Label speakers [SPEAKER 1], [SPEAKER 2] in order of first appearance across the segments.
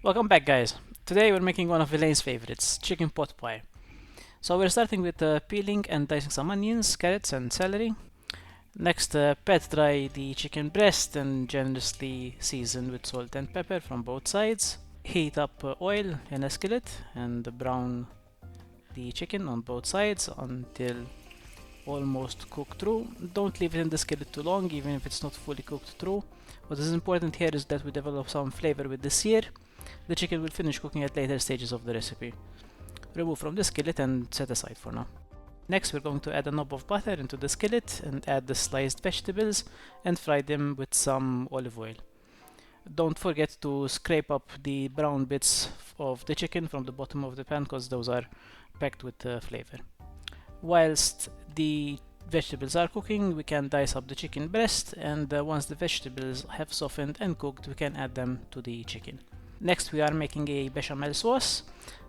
[SPEAKER 1] Welcome back, guys. Today we're making one of Elaine's favorites, chicken pot pie. So we're starting with peeling and dicing some onions, carrots and celery. Next, pat dry the chicken breast and generously season with salt and pepper from both sides. Heat up oil in a skillet and brown the chicken on both sides until almost cooked through. Don't leave it in the skillet too long, even if it's not fully cooked through. What is important here is that we develop some flavor with the sear. The chicken will finish cooking at later stages of the recipe. Remove from the skillet and set aside for now. Next, we're going to add a knob of butter into the skillet and add the sliced vegetables and fry them with some olive oil. Don't forget to scrape up the brown bits of the chicken from the bottom of the pan because those are packed with flavor. Whilst the vegetables are cooking, we can dice up the chicken breast, and once the vegetables have softened and cooked, we can add them to the chicken. Next, we are making a bechamel sauce,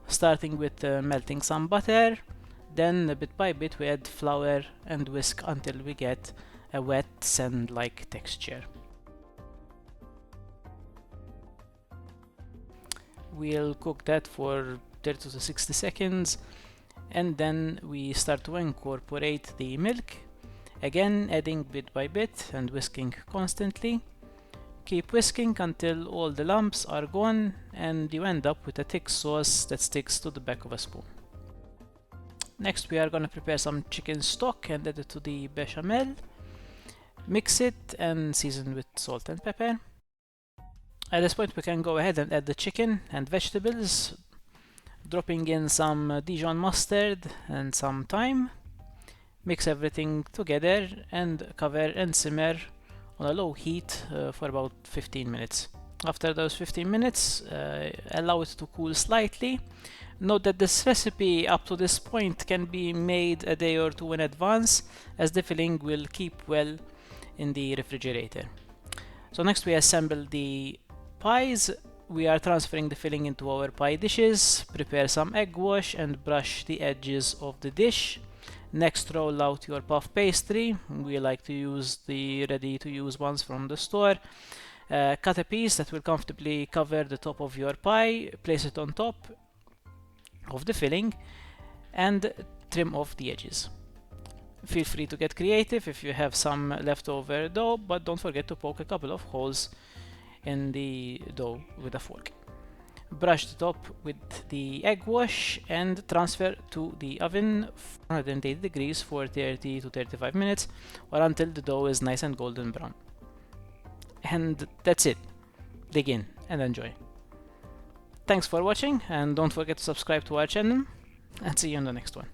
[SPEAKER 1] starting with melting some butter. Then, bit by bit, we add flour and whisk until we get a wet sand-like texture. We'll cook that for 30 to 60 seconds, and then we start to incorporate the milk, again adding bit by bit and whisking constantly. Keep whisking until all the lumps are gone and you end up with a thick sauce that sticks to the back of a spoon. Next, we are going to prepare some chicken stock and add it to the bechamel. Mix it and season with salt and pepper. At this point, we can go ahead and add the chicken and vegetables, dropping in some Dijon mustard and some thyme. Mix everything together and cover and simmer on a low heat for about 15 minutes. After those 15 minutes, allow it to cool slightly. Note that this recipe up to this point can be made a day or two in advance, as the filling will keep well in the refrigerator. So next we assemble the pies. We are transferring the filling into our pie dishes. Prepare some egg wash and brush the edges of the dish. Next, roll out your puff pastry. We like to use the ready-to-use ones from the store. Cut a piece that will comfortably cover the top of your pie. Place it on top of the filling and trim off the edges. Feel free to get creative if you have some leftover dough, but don't forget to poke a couple of holes in the dough with a fork. Brush the top with the egg wash and transfer to the oven 180 degrees for 30 to 35 minutes or until the dough is nice and golden brown. And that's it. Dig in and enjoy. Thanks for watching, and don't forget to subscribe to our channel, and see you in the next one.